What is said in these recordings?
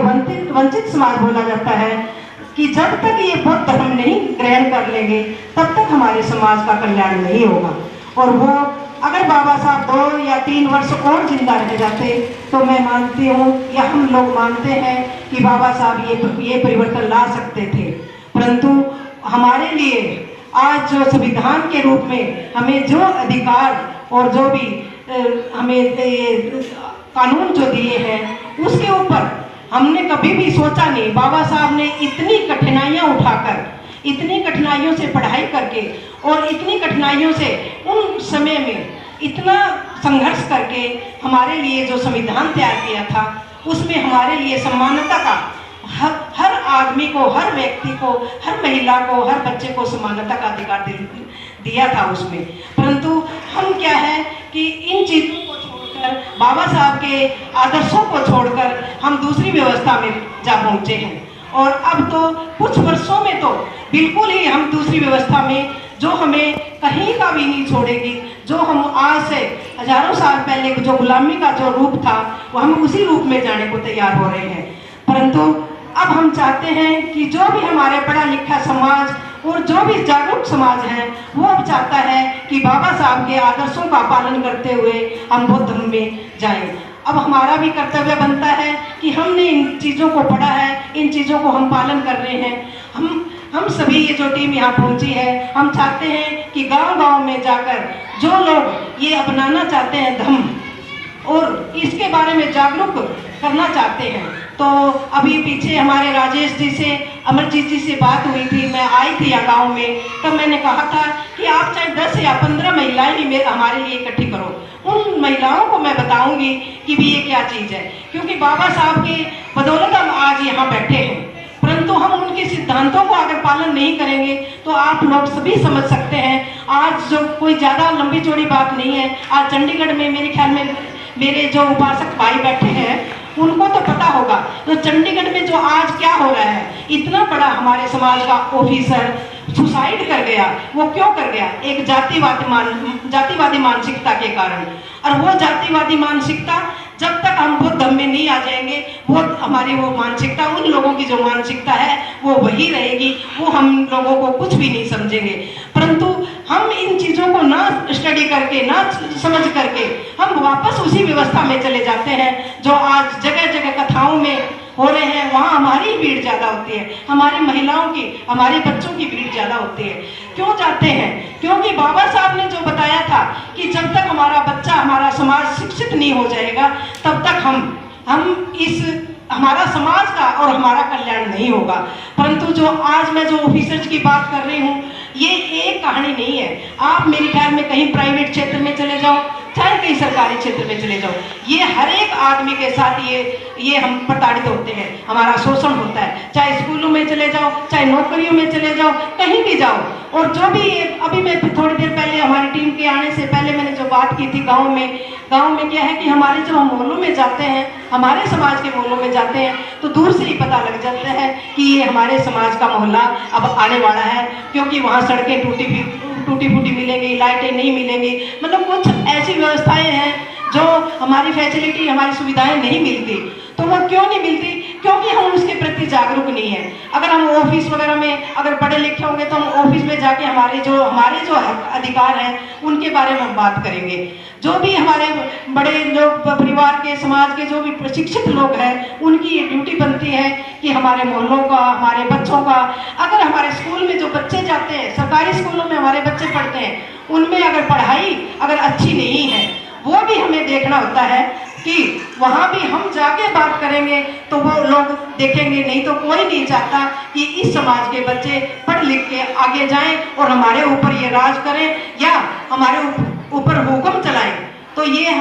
वंचित वंचित समाज बोला जाता है कि जब तक ये बुद्ध धर्म नहीं ग्रहण कर लेंगे तब तक हमारे समाज का कल्याण नहीं होगा। और वो अगर बाबा साहब 2 या 3 वर्ष और जिंदा रह जाते तो मैं मानती हूँ या हम लोग मानते हैं कि बाबा साहब ये परिवर्तन ला सकते थे। परंतु हमारे लिए आज जो संविधान के रूप में हमें जो अधिकार और जो भी हमें कानून जो दिए हैं उसके ऊपर हमने कभी भी सोचा नहीं। बाबा साहब ने इतनी कठिनाइयाँ उठाकर, इतनी कठिनाइयों से पढ़ाई करके और इतनी कठिनाइयों से उन समय में इतना संघर्ष करके हमारे लिए जो संविधान तैयार किया था उसमें हमारे लिए समानता का हर आदमी को, हर व्यक्ति को, हर महिला को, हर बच्चे को समानता का अधिकार दिया था उसमें। परंतु हम क्या है कि इन चीज़ों को छोड़कर, बाबा साहब के आदर्शों को छोड़कर हम दूसरी व्यवस्था में जा पहुँचे हैं। और अब तो कुछ वर्षों में तो बिल्कुल ही हम दूसरी व्यवस्था में, जो हमें कहीं का भी नहीं छोड़ेगी, जो हम आज से हजारों साल पहले जो गुलामी का जो रूप था वो हम उसी रूप में जाने को तैयार हो रहे हैं। परंतु अब हम चाहते हैं कि जो भी हमारे पढ़ा लिखा समाज और जो भी जागरूक समाज है वो अब चाहता है कि बाबा साहब के आदर्शों का पालन करते हुए हम बौद्ध धर्म में जाएं। अब हमारा भी कर्तव्य बनता है कि हमने इन चीज़ों को पढ़ा है, इन चीज़ों को हम पालन कर रहे हैं। हम सभी ये जो टीम यहाँ पहुँची है, हम चाहते हैं कि गांव-गांव में जाकर जो लोग ये अपनाना चाहते हैं धर्म और इसके बारे में जागरूक करना चाहते हैं, तो अभी पीछे हमारे राजेश जी से, अमरजीत जी से बात हुई थी, मैं आई थी यहाँ गाँव में, तब मैंने कहा था कि आप चाहे 10 या 15 महिलाएं ही हमारे लिए इकट्ठी करो। उन महिलाओं को मैं बताऊंगी कि भी ये क्या चीज़ है, क्योंकि बाबा साहब के बदौलत हम आज यहाँ बैठे हैं। परंतु हम उनके सिद्धांतों को अगर पालन नहीं करेंगे तो आप लोग सभी समझ सकते हैं। आज जो कोई ज़्यादा लंबी चौड़ी बात नहीं है, आज चंडीगढ़ में मेरे ख्याल में मेरे जो उपासक भाई बैठे हैं उनको तो पता होगा तो चंडीगढ़ में जो आज क्या हो रहा है, इतना बड़ा हमारे समाज का ऑफिसर सुसाइड कर गया। वो क्यों कर गया? एक जातिवादी मानसिकता के कारण। और वो जातिवादी मानसिकता जब तक हम बुद्ध धर्म में नहीं आ जाएंगे, वो हमारी वो मानसिकता, उन लोगों की जो मानसिकता है वो वही रहेगी, वो हम लोगों को कुछ भी नहीं समझेंगे। परंतु हम इन चीज़ों को ना स्टडी करके, ना समझ करके हम वापस उसी व्यवस्था में चले जाते हैं जो आज जगह जगह कथाओं में हो रहे हैं। वहाँ हमारी भीड़ ज़्यादा होती है, हमारी महिलाओं की, हमारे बच्चों की भीड़ ज़्यादा होती है। क्यों जाते हैं? क्योंकि बाबा साहब ने जो बताया था कि जब तक हमारा बच्चा, हमारा समाज शिक्षित नहीं हो जाएगा तब तक हम इस हमारा समाज का और हमारा कल्याण नहीं होगा। परंतु जो आज मैं जो ऑफिसर्स की बात कर रही हूँ, ये एक कहानी नहीं है। आप मेरे ख्याल में कहीं प्राइवेट क्षेत्र में चले जाओ, चाहे कहीं सरकारी क्षेत्र में चले जाओ, ये हर एक आदमी के साथ ये हम प्रताड़ित होते हैं, हमारा शोषण होता है। चाहे स्कूलों में चले जाओ, चाहे नौकरियों में चले जाओ, कहीं भी जाओ। और जो भी अभी मैं थोड़ी देर पहले हमारी टीम के आने से पहले मैंने जो बात की थी गाँव में क्या है कि हमारे जो मोहल्लों में जाते हैं, हमारे समाज के मोहल्लों में जाते हैं तो दूर से ही पता लग जाता है कि ये हमारे समाज का मोहल्ला अब आने वाला है, क्योंकि वहाँ सड़कें टूटी फूटी मिलेंगी, लाइटें नहीं मिलेंगी, मतलब कुछ ऐसी व्यवस्थाएं हैं जो हमारी फैसिलिटी, हमारी सुविधाएं नहीं मिलती। तो वो क्यों नहीं मिलती? क्योंकि हम उसके प्रति जागरूक नहीं है। अगर हम ऑफिस वगैरह में अगर पढ़े लिखे होंगे तो हम ऑफिस में जाके हमारे जो अधिकार हैं उनके बारे में हम बात करेंगे। जो भी हमारे बड़े लोग, परिवार के, समाज के जो भी प्रशिक्षित लोग हैं, उनकी ये ड्यूटी बनती है कि हमारे मोहल्लों का, हमारे बच्चों का, अगर हमारे स्कूल में जो बच्चे जाते हैं, सरकारी स्कूलों में हमारे बच्चे पढ़ते हैं, उनमें अगर पढ़ाई अगर अच्छी नहीं है, वो भी हमें देखना होता है कि वहाँ भी हम जाके बात करेंगे तो वो लोग देखेंगे। नहीं तो कोई नहीं चाहता कि इस समाज के बच्चे पढ़ लिख के आगे जाएं और हमारे ऊपर ये राज करें या हमारे ऊपर हुक्म चलाएं। तो ये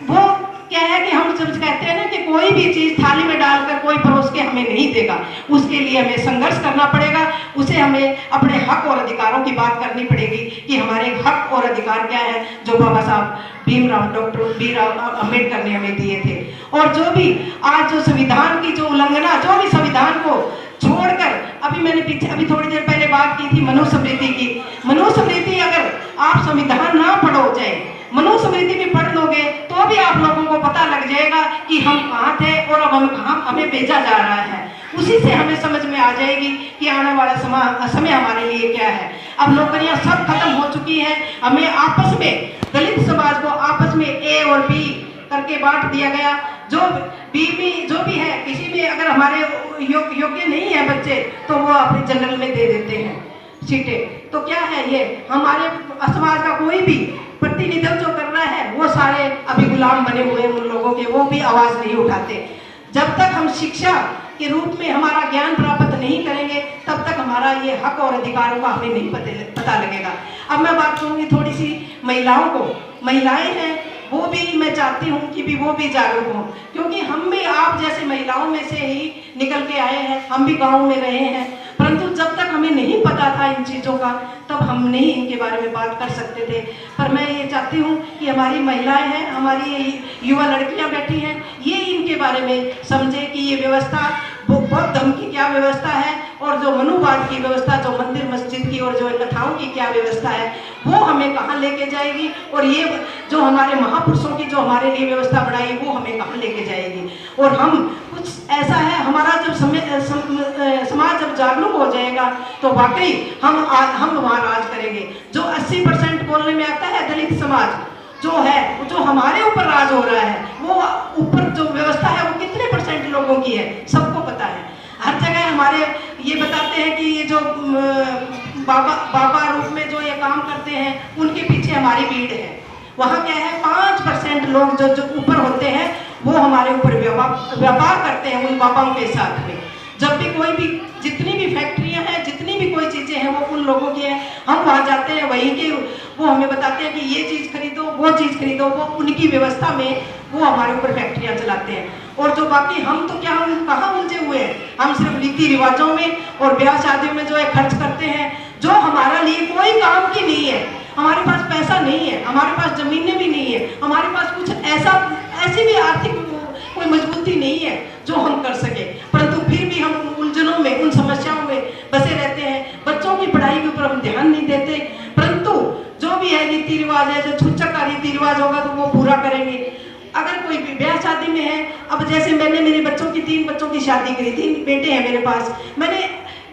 वो क्या है कि हम जब कहते हैं ना कि कोई भी चीज़ थाली में डालकर कोई परोस के हमें नहीं देगा, उसके लिए हमें संघर्ष करना पड़ेगा। उसे हमें अपने हक और अधिकारों की बात करनी पड़ेगी कि हमारे हक और अधिकार क्या है जो बाबा साहब डॉक्टर भीमराव अम्बेडकर ने हमें दिए थे। और जो भी आज जो संविधान की जो उल्लंघना, जो भी संविधान को छोड़कर, अभी मैंने अभी थोड़ी देर पहले बात की थी मनुस्मृति की। मनुस्मृति अगर आप संविधान ना पढ़ो, चाहे मनुस्मृति भी पढ़ लोगे तो भी आप लोगों को पता लग जाएगा कि हम कहाँ थे और अब हम कहाँ हमें भेजा जा रहा है। उसी से हमें समझ में आ जाएगी कि आने वाला समय हमारे लिए क्या है। अब नौकरियां सब खत्म हो चुकी हैं, हमें आपस में, दलित समाज को आपस में ए और बी करके बांट दिया गया। जो भी है, किसी में अगर हमारे योग्य नहीं है बच्चे तो वो अपने जनरल में दे देते हैं सीटें। तो क्या है ये, हमारे समाज का कोई भी प्रतिनिधित्व जो कर रहा है वो सारे अभी गुलाम बने हुए उन लोगों के, वो भी आवाज नहीं उठाते। जब तक हम शिक्षा के रूप में हमारा ज्ञान प्राप्त नहीं करेंगे तब तक हमारा ये हक और अधिकारों का हमें नहीं पता लगेगा। अब मैं बात करूंगी थोड़ी सी महिलाओं को। महिलाएं हैं वो भी, मैं चाहती हूँ कि भी वो भी जागरूक हों, क्योंकि हम भी आप जैसे महिलाओं में से ही निकल के आए हैं, हम भी गाँव में रहे हैं। परंतु जब तक हमें नहीं पता था इन चीज़ों का तब हम नहीं इनके बारे में बात कर सकते थे। पर मैं ये चाहती हूँ कि हमारी महिलाएं हैं, हमारी युवा लड़कियां बैठी हैं, ये इनके बारे में समझे कि ये व्यवस्था बौद्ध धर्म की क्या व्यवस्था है और जो मनुवाद की व्यवस्था, जो मंदिर मस्जिद की और जो कथाओं की क्या व्यवस्था है, वो हमें कहाँ लेके जाएगी, और ये जो हमारे महापुरुषों की जो हमारे लिए व्यवस्था बनाई वो हमें कहाँ लेके जाएगी। और हम कुछ ऐसा है, हमारा जब समाज जब जागरूक हो जाएगा तो वाकई हम वहाँ राज करेंगे। जो 80% बोलने में आता है दलित समाज जो है, जो हमारे ऊपर राज हो रहा है, वो ऊपर जो व्यवस्था है वो कितने % लोगों की है सबको पता है। हर जगह हमारे ये बताते हैं कि ये जो बाबा रूप में जो ये काम करते हैं उनके पीछे हमारी भीड़ है। वहाँ क्या है, 5% लोग जो ऊपर होते हैं वो हमारे ऊपर व्यापार करते हैं उन बाबाओं के साथ में। जब भी कोई भी, जितनी भी फैक्ट्रियां हैं, जितनी भी कोई चीज़ें हैं वो उन लोगों की हैं। हम वहाँ जाते हैं, वहीं के वो हमें बताते हैं कि ये चीज़ खरीदो, वो चीज़ खरीदो, वो उनकी व्यवस्था में वो हमारे ऊपर फैक्ट्रियां चलाते हैं। और जो बाकी हम तो क्या, हम कहाँ उलझे हुए हैं, हम सिर्फ रीति रिवाजों में और ब्याह शादियों में जो है खर्च करते हैं, जो हमारा लिए कोई काम की नहीं है। हमारे पास पैसा नहीं है, हमारे पास जमीनें भी नहीं है, हमारे पास कुछ ऐसी भी आर्थिक कोई मजबूती नहीं है जो हम कर सके, परंतु फिर भी हम उन उलझनों में, उन समस्याओं में बसे रहते हैं। बच्चों की पढ़ाई के ऊपर हम ध्यान नहीं देते, परंतु जो भी है रीति रिवाज है, जो छुच्छक का रीति रिवाज होगा तो वो पूरा करेंगे। अगर कोई भी ब्याह शादी में है, अब जैसे मैंने मेरे बच्चों की 3 बच्चों की शादी करी, 3 बेटे हैं मेरे पास, मैंने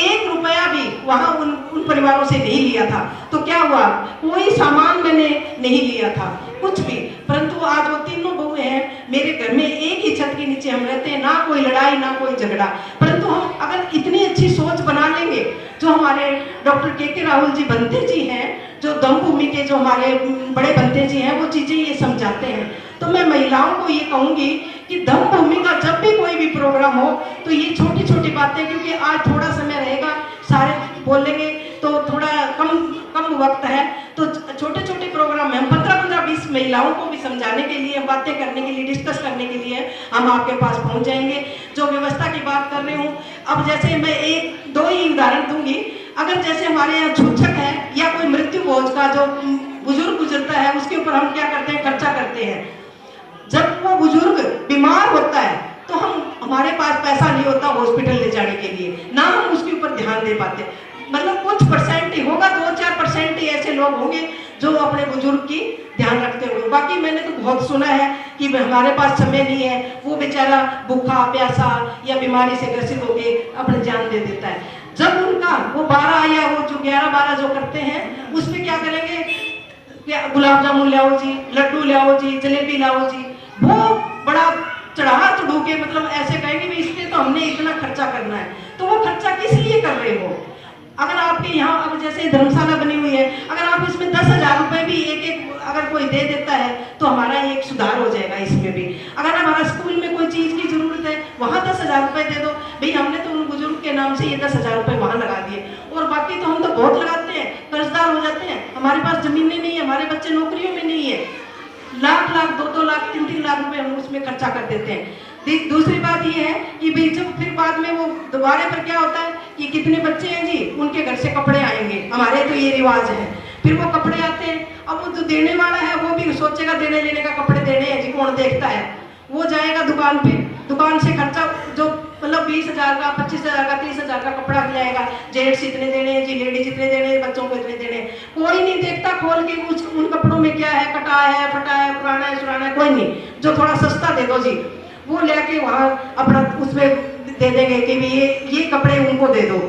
1 रुपया भी वहाँ उन परिवारों से नहीं लिया था। तो क्या हुआ, कोई सामान मैंने नहीं लिया था, कुछ भी। परंतु आज वो तीनों बहुएं हैं मेरे घर में, एक ही छत के नीचे हम रहते हैं, ना कोई लड़ाई ना कोई झगड़ा। परंतु हम अगर इतनी अच्छी सोच बना लेंगे, जो हमारे डॉक्टर के राहुल जी बंते जी हैं, जो दमभूमि के जो हमारे बड़े बंते जी हैं, वो चीज़ें ये समझाते हैं। तो मैं महिलाओं को ये कहूँगी कि दमभूमि का जब भी कोई भी प्रोग्राम हो तो ये छोटी छोटी बातें, क्योंकि आज थोड़ा समय रहेगा, सारे बोलेंगे तो थोड़ा कम वक्त है, तो छोटे छोटे प्रोग्राम में हम 15-20 महिलाओं को भी समझाने के लिए, बातें करने के लिए, डिस्कस करने के लिए हम आपके पास पहुंच जाएंगे। जो व्यवस्था की बात कर रही हूँ, अब जैसे मैं 1-2 ही उदाहरण दूंगी। अगर जैसे हमारे यहाँ छूछक है या कोई मृत्यु भोज का जो बुजुर्ग गुजरता है, उसके ऊपर हम क्या करते हैं, खर्चा करते हैं। जब वो बुजुर्ग बीमार होता है तो हमारे पास पैसा नहीं होता हॉस्पिटल ले जाने के लिए, ना हम उसके ऊपर ध्यान दे पाते। मतलब कुछ % ही होगा, 2-4% ही ऐसे लोग होंगे जो अपने बुजुर्ग की ध्यान रखते होंगे। बाकी मैंने तो बहुत सुना है कि हमारे पास समय नहीं है, वो बेचारा भूखा प्यासा या बीमारी से ग्रसित होके अपने जान दे देता है। जब उनका वो 12 या वो जो 11-12 जो करते हैं, उसमें क्या करेंगे, गुलाब जामुन लाओ जी, लड्डू लाओ जी, जलेबी लाओ जी, वो बड़ा चढ़ा चढ़ू के मतलब ऐसे कहेंगे भी इसलिए तो हमने इतना खर्चा करना है। तो वो खर्चा किस लिए कर रहे हो? अगर आपके यहाँ अब जैसे धर्मशाला बनी हुई है, अगर आप इसमें 10,000 रुपए भी एक अगर कोई दे देता है तो हमारा एक सुधार हो जाएगा इसमें भी। अगर हमारा स्कूल में कोई चीज़ की जरूरत है, वहाँ 10,000 रुपए दे दो भाई, हमने तो उन बुजुर्ग के नाम से ये 10,000 रुपए वहाँ लगा दिए। और बाकी तो हम तो बहुत लगाते हैं, कर्जदार हो जाते हैं, हमारे पास जमीनें नहीं है, हमारे बच्चे नौकरियों में नहीं है, लाख 2-2 लाख 3-3 लाख रुपए हम उसमें खर्चा कर देते हैं। दूसरी बात ये है कि भाई जब फिर बाद में वो दोबारा पर क्या होता है कि कितने बच्चे हैं जी, उनके घर से कपड़े आएंगे, हमारे तो ये रिवाज है। फिर वो कपड़े आते हैं, अब वो जो देने वाला है वो भी सोचेगा देने लेने का, कपड़े देने हैं जी, कौन देखता है। वो जाएगा दुकान पे, दुकान से खर्चा जो मतलब 20,000 20,000 का, 25,000 का, 30,000 का कपड़ा खिलाएगा, जेंट्स इतने देने हैं जी, लेडीज इतने देने हैं, बच्चों को इतने देने हैं। कोई नहीं देखता खोल के उन कपड़ों में क्या है, कटा है, फटा है, पुराना है, सुराना है, कोई नहीं। जो थोड़ा सस्ता दे दो जी, वो लेके वहाँ अपना उसमें दे देंगे कि ये कपड़े उनको दे दो।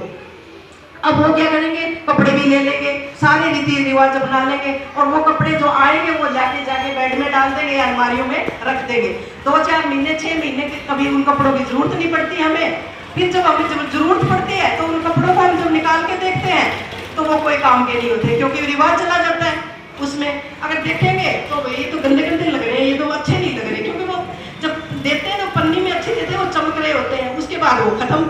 अब वो क्या करेंगे, कपड़े भी ले लेंगे, सारे रीति रिवाज अपना लेंगे, और वो कपड़े जो आएंगे वो जाके बेड में डाल देंगे या अलमारियों में रख देंगे। 2-4 महीने, 6 महीने के कभी उन कपड़ों की जरूरत नहीं पड़ती हमें। फिर जब हमें जरूरत पड़ती है तो उन कपड़ों को हम जब निकाल के देखते हैं तो वो कोई काम के नहीं होते, क्योंकि रिवाज चला जाता है उसमें। अगर देखेंगे तो ये तो गंदे गंदे लग रहे हैं, ये तो अच्छे नहीं लग रहे, क्योंकि वो जब देते हैं तो पन्नी में अच्छे देते हैं, वो चमक रहे होते हैं, उसके बाद वो खत्म।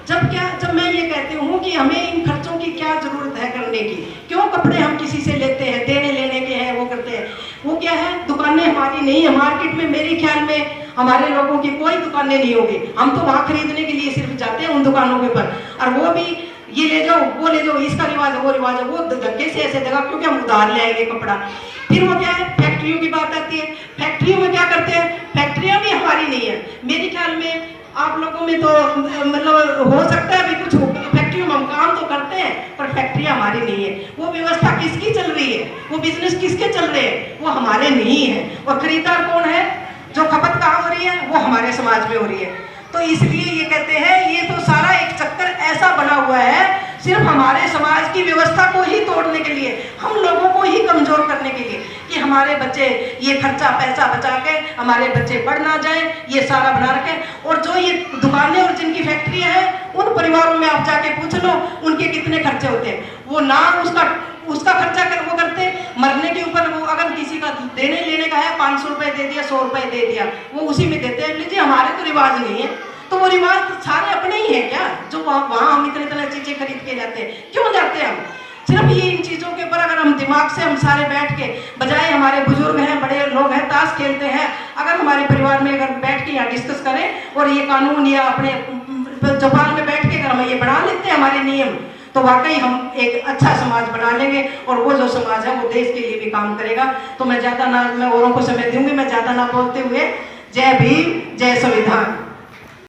जब मैं ये कहती हूँ कि हमें इन खर्चों की क्या जरूरत है करने की, क्यों कपड़े हम किसी से लेते हैं, देने लेने के हैं, वो करते हैं, वो क्या है, दुकानें हमारी नहीं है मार्केट में। मेरे ख्याल में हमारे लोगों की कोई दुकानें नहीं होगी, हम तो वहाँ खरीदने के लिए सिर्फ जाते हैं उन दुकानों के ऊपर, और वो भी ये ले जाओ, वो ले जाओ, इसका रिवाज है, वो रिवाज है, वो धक्के से ऐसे देगा, क्योंकि हम उधार ले आएंगे कपड़ा। फिर वो क्या है, फैक्ट्रियों की बात आती है। फैक्ट्रियों में क्या करते हैं, फैक्ट्रियाँ भी हमारी नहीं है। मेरे ख्याल में आप लोगों में तो मतलब हो सकता है अभी कुछ फैक्ट्रियों में हम काम तो करते हैं, पर फैक्ट्रियाँ हमारी नहीं है। वो व्यवस्था किसकी चल रही है, वो बिजनेस किसके चल रहे हैं, वो हमारे नहीं है। और खरीदार कौन है, जो खपत कहाँ हो रही है, वो हमारे समाज में हो रही है। तो इसलिए ये कहते हैं, ये तो सारा एक चक्कर ऐसा बना हुआ है सिर्फ हमारे समाज की व्यवस्था को ही तोड़ने के लिए, हम लोगों को ही कमजोर करने के लिए, कि हमारे बच्चे ये खर्चा पैसा बचा के हमारे बच्चे पढ़ ना जाए, ये सारा बना रखे। और जो ये दुकानें और जिनकी फैक्ट्रियां हैं, उन परिवारों में आप जाके पूछ लो उनके कितने खर्चे होते हैं। वो ना उसका खर्चा वो करते, मरने के ऊपर वो अगर किसी का देने लेने का है, 500 रुपए दे दिया, 100 रुपए दे दिया, वो उसी में देते हैं। लीजिए, हमारे तो रिवाज नहीं है, तो वो रिवाज सारे अपने ही है क्या, जो वहाँ हम इतने चीजें खरीद के जाते हैं, क्यों जाते हैं हम? सिर्फ ये इन चीजों के ऊपर अगर हम दिमाग से हम सारे बैठ के, बजाय हमारे बुजुर्ग हैं, बड़े लोग हैं, ताश खेलते हैं, अगर हमारे परिवार में अगर बैठ के यहाँ डिस्कस करें और ये कानून या अपने जबान में बैठ के अगर हम ये बना लेते हैं हमारे नियम, तो वाकई हम एक अच्छा समाज बना लेंगे, और वो जो समाज है वो देश के लिए भी काम करेगा। तो मैं औरों को समय दूंगी, मैं ज्यादा ना बोलते हुए, जय भीम, जय संविधान।